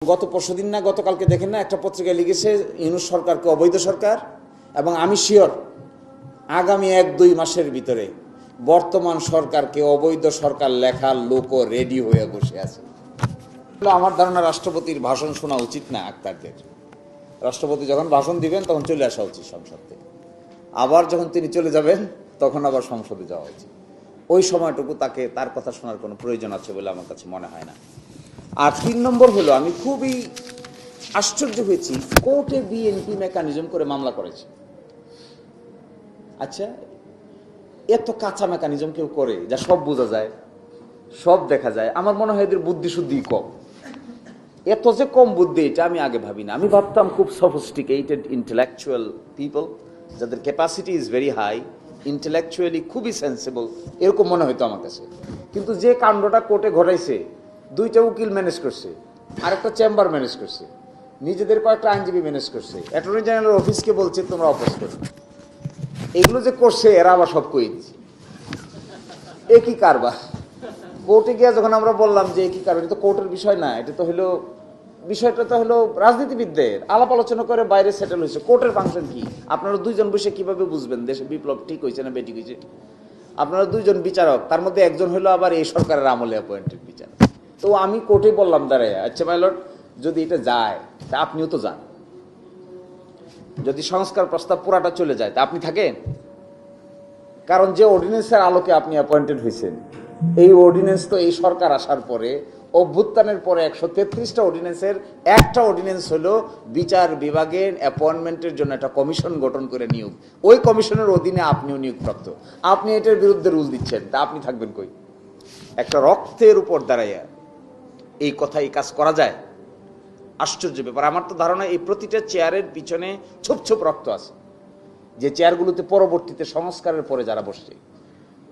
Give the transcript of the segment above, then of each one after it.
গত পরশুদিন না গতকালকে দেখেন না একটা পত্রিকায় লিখেছে ইউনূস সরকারকে অবৈধ সরকার, এবং আমি শিওর আগামী 1-2 মাসের ভিতরে বর্তমান সরকারকে অবৈধ সরকার লেখার লোকও রেডি হয়ে বসে আছে। আমার ধারণা রাষ্ট্রপতির ভাষণ শোনা উচিত না আক্তারদের। রাষ্ট্রপতি যখন ভাষণ দিবেন তখন চলে আসা উচিত সংসদে, আবার যখন তিনি চলে যাবেন তখন আবার সংসদে যাওয়া উচিত। ওই সময়টুকু তার কথা শোনার কোনো প্রয়োজন আছে বলে আমার কাছে মনে হয় না। আর 3 নম্বর হলো, আমি খুবই আশ্চর্য হয়েছি, কোর্টে বিএনপি মেকানিজম করে মামলা করেছে। আচ্ছা, এত কাঁচা মেকানিজম কেউ করে যা সব বোঝা যায়, সব দেখা যায়? আমার মনে হয় এদের বুদ্ধি শুদ্ধি কম। এত যে কম বুদ্ধি এটা আমি আগে ভাবি না। আমি ভাবতাম খুব সফিস্টিকেটেড ইন্টেলেকচুয়াল পিপল, যাদের capacity is very high, intellectually খুবই সেন্সিবল, এরকম মনে হইতো আমার কাছে। কিন্তু যে কাণ্ডটা কোর্টে ঘটাইছে, 2টা উকিল ম্যানেজ করছে, আরেকটা চেম্বার ম্যানেজ করছে, নিজেদের কয়েকটা আইনজীবী ম্যানেজ করছে, অ্যাটর্নি জেনারেলের অফিসকে বলছে তোমরা অপোজ করো। এগুলো যে করছে এরা আবার সব কই দিচ্ছে। একই কারবার। কোর্টে গিয়ে যখন আমরা বললাম যে একই কারবার, এটা তো কোর্টের বিষয় না, এটা তো হলো বিষয়টা তো হলো রাজনীতিবিদদের আলাপ আলোচনা করে বাইরে সেটেল হয়েছে। কোর্টের ফাংশন কি? আপনারা 2জন বসে কিভাবে বুঝবেন দেশে বিপ্লব ঠিক হয়েছে না বেঠিক হয়েছে? আপনারা 2জন বিচারক, তার মধ্যে একজন হলো আবার এই সরকারের আমলে অ্যাপয়েন্টেড বিচারক। তো আমি কোর্টে বললাম দাঁড়ায়, আচ্ছা মাই লর্ড, যদি এটা যায় তা আপনিও তো যান। যদি সংস্কার প্রস্তাব পুরাটা চলে যায় তা আপনি থাকেন? কারণ যে অর্ডিন্যান্সের আলোকে আপনি অ্যাপয়েন্টেড হয়েছেন, এই অর্ডিন্যান্স তো এই সরকার আসার পরে, অভ্যুত্থানের পরে 133টা অর্ডিন্যান্সের একটা অর্ডিন্যান্স হলো বিচার বিভাগের অ্যাপয়েন্টমেন্টের জন্য একটা কমিশন গঠন করে নিয়োগ। ওই কমিশনের অধীনে আপনিও নিয়োগপ্রাপ্ত। আপনি এটার বিরুদ্ধে রুল দিচ্ছেন, তা আপনি থাকবেন কই? একটা রক্তের উপর দাঁড়াইয়া এই কথা, এই কাজ করা যায়? আশ্চর্য ব্যাপার। আমার তো ধারণা এই প্রতিটা চেয়ারের পিছনে ছোপ ছোপ রক্ত আছে, যে চেয়ারগুলোতে পরবর্তীতে সংস্কারের পরে যারা বসছে,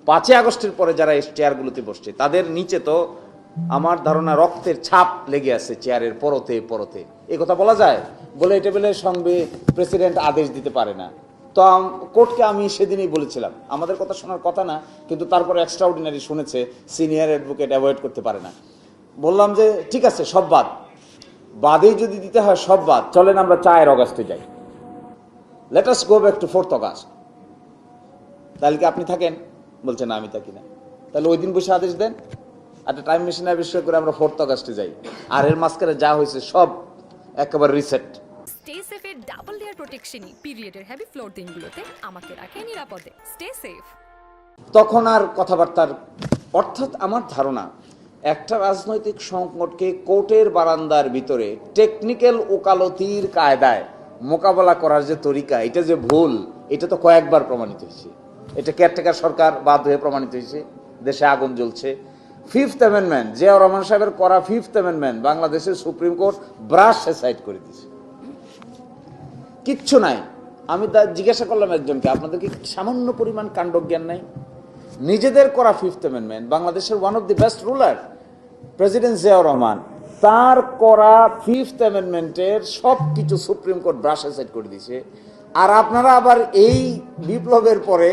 5ই আগস্টের পরে যারা এই চেয়ারগুলোতে বসছে, তাদের নিচে তো আমার ধারণা রক্তের ছাপ লেগে আছে চেয়ারের পরতে পরতে। এই কথা বলা যায়? বলে এটা বলে সঙ্গে প্রেসিডেন্ট আদেশ দিতে পারে না। তো কোর্টকে আমি সেদিনই বলেছিলাম আমাদের কথা শোনার কথা না, কিন্তু তারপরে এক্সট্রা অর্ডিনারি শুনেছে, সিনিয়র অ্যাডভোকেট অ্যাভয়েড করতে পারে না। বললাম যে ঠিক আছে, সব বাদ, বাদেই যদি দিতে হয় সব বাদ, চলেন আমরা 4 অগাস্টে যাই, let us go back to 4th August. তাহলে কি আপনি থাকেন? বলছে না, আমি থাকি না। তাহলে ওই দিন বসে আদেশ দেন, একটা টাইম মেশিন আবিষ্কার করে আমরা 4th অগাস্টে যাই, আর এর মাঝখানে যা হয়েছে সব একেবারে রিসেট। স্টে সেফের ডাবল লেয়ার প্রোটেকশনই পিরিয়ডের হেভি ফ্লোর দিনগুলোতে আমাকে রাখে নিরাপদে। Stay safe. তখন আর কথাবার্তার, অর্থাৎ আমার ধারণা একটা রাজনৈতিক সংকটকে কোর্টের বারান্দার ভিতরে টেকনিক্যাল ওকালতির কায়দায় মোকাবেলা করার যে তরিকা, এটা যে ভুল, এটা তো কয়েকবার প্রমাণিত হয়েছে। এটা কেয়ারটেকার সরকার বাদ হয়ে প্রমাণিত হয়েছে, দেশে আগুন জ্বলছে। 5th অ্যামেন্ডমেন্ট, জিয়াউর রহমান সাহেবের করা 5th অ্যামেন্ডমেন্ট বাংলাদেশের সুপ্রিম কোর্ট ব্রাশ সাইড করে দিয়েছে, কিচ্ছু নাই। আমি জিজ্ঞাসা করলাম একজনকে, আপনাদের কি সামান্য পরিমাণ কাণ্ডজ্ঞান নাই? নিজেদের করা 5th অ্যামেন্ডমেন্ট, বাংলাদেশের one of the best ruler president Ziaur Rahman, তার করা 5th অ্যামেন্ডমেন্টের সব কিছু সুপ্রিম কোর্ট ব্রাশ সাইড করে দিয়েছে। আর আপনারা আবার এই বিপ্লবের পরে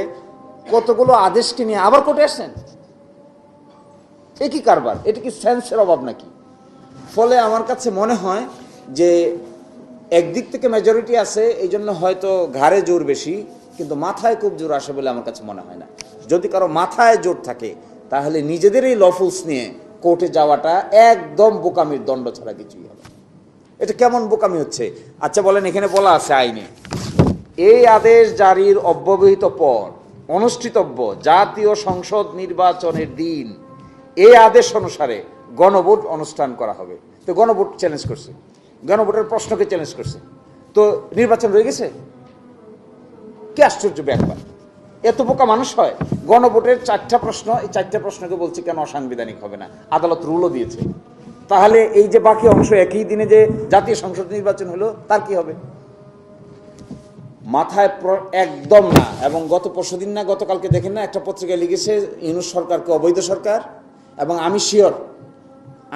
কতগুলো আদেশকে নিয়ে আবার কোর্টে আসছেন। একই কারবার। এটা কি সেন্সের অভাব নাকি? ফলে আমার কাছে মনে হয় যে একদিক থেকে মেজরিটি আছে, এই জন্য হয়তো ঘাড়ে জোর বেশি, কিন্তু মাথায় খুব জোর আসে বলে আমার কাছে মনে হয় না। যদি কারো মাথায় জোর থাকে তাহলে নিজেদের এই লফুলস নিয়ে কোর্টে যাওয়াটা একদম বোকামির দণ্ড ছাড়া কিছুই হবে। এটা কেমন বোকামি হচ্ছে? আচ্ছা বলেন, এখানে বলা আছে আইনে, এই আদেশ জারির অব্যবহিত পর অনুষ্ঠিতব্য জাতীয় সংসদ নির্বাচনের দিন এই আদেশ অনুসারে গণভোট অনুষ্ঠান করা হবে। তো গণভোট চ্যালেঞ্জ করছে, গণভোটের প্রশ্নকে চ্যালেঞ্জ করছে, তো নির্বাচন রয়ে গেছে। কি আশ্চর্য ব্যাপার! এত বোকা মানুষ হয়? গণভোটের 4টা প্রশ্ন, এই 4টা প্রশ্নকে বলছে কেন অসাংবিধানিক হবে না, আদালত রুলও দিয়েছে। তাহলে এই যে বাকি অংশ, একই দিনে যে জাতীয় সংসদ নির্বাচন হলো, তার কি হবে? মাথায় একদম না। এবং গত পরশুদিন না গতকালকে দেখেন না একটা পত্রিকায় লিখেছে ইউনূস সরকারকে অবৈধ সরকার, এবং আমি শিওর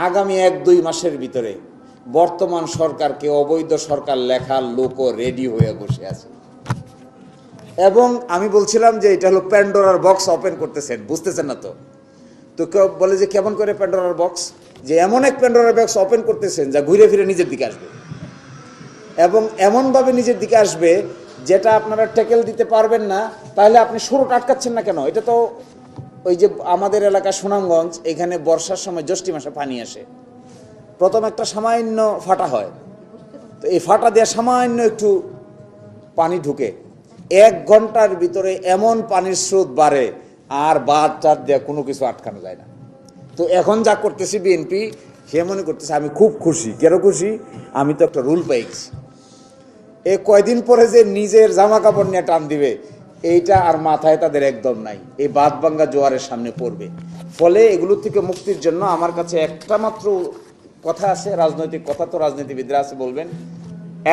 আগামী 1-2 মাসের ভিতরে বর্তমান সরকারকে অবৈধ সরকার লেখার লোকও রেডি হয়ে বসে আছে। এবং আমি বলছিলাম যে এটা হলো প্যান্ডোরার বক্স ওপেন করতেছেন, বুঝতেছেন না তো? তো কেউ বলে যে কেমন করে প্যান্ডোরার বক্স? যে এমন এক প্যান্ডোরা বক্স ওপেন করতেছেন যা ঘুরে ফিরে নিজের দিকে আসবে, এবং এমনভাবে নিজের দিকে আসবে যেটা আপনারা ট্যাকেল দিতে পারবেন না। তাহলে আপনি শুরুটা আটকাচ্ছেন না কেন? এটা তো ওই যে আমাদের এলাকা সুনামগঞ্জ, এখানে বর্ষার সময় জ্যৈষ্ঠ মাসে পানি আসে, প্রথম একটা সামান্য ফাটা হয়, তো এই ফাটা দিয়ে সামান্য একটু পানি ঢুকে 1 ঘন্টার ভিতরে এমন পানির স্রোত বাড়ে আর বাঁধ টাদ দিয়ে কোনো কিছু আটকানো যায় না। তো এখন যা করতেছি বিএনপি, সে মনে করতেছে আমি খুব খুশি। কেন খুশি? আমি তো একটা রুল পেয়েছি। কয়দিন পরে যে নিজের জামা কাপড় নিয়ে টান দিবে, এইটা আর মাথায় তাদের একদম নাই। এই বাঁধ ভাঙ্গা জোয়ারের সামনে পড়বে। ফলে এগুলো থেকে মুক্তির জন্য আমার কাছে একটা মাত্র কথা আছে, রাজনৈতিক কথা, তো রাজনীতিবিদরা আছে বলবেন,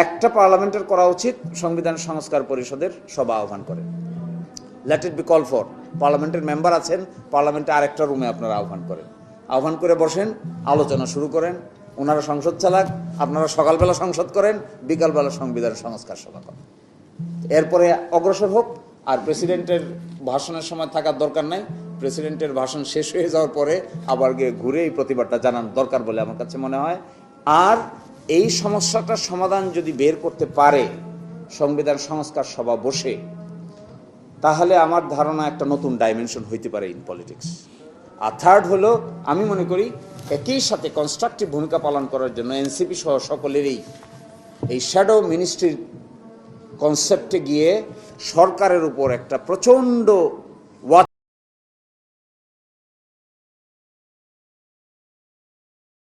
একটা পার্লামেন্টের করা উচিত, সংবিধান সংস্কার পরিষদের সভা আহ্বান করেন। Let it be call for. পার্লামেন্টের মেম্বার আছেন, পার্লামেন্টে আরেকটা রুমে আপনারা আহ্বান করেন, আহ্বান করে বসেন, আলোচনা শুরু করেন। ওনারা সংসদ চালাক, আপনারা সকালবেলা সংসদ করেন, বিকালবেলা সংবিধান সংস্কার সভা করেন। এরপরে অগ্রসর হোক। আর প্রেসিডেন্টের ভাষণের সময় থাকার দরকার নাই, প্রেসিডেন্টের ভাষণ শেষ হয়ে যাওয়ার পরে আবার গিয়ে ঘুরে এই প্রতিবাদটা জানার দরকার বলে আমার কাছে মনে হয়। আর এই সমস্যাটার সমাধান যদি বের করতে পারে সংবিধান সংস্কার সভা বসে, তাহলে আমার ধারণা একটা নতুন ডাইমেনশন হইতে পারে ইন পলিটিক্স। আর থার্ড হলো, আমি মনে করি একই সাথে কনস্ট্রাকটিভ ভূমিকা পালন করার জন্য এনসিপি সহ সকলেরই এই শ্যাডো মিনিস্ট্রির কনসেপ্টে গিয়ে সরকারের উপর একটা প্রচণ্ড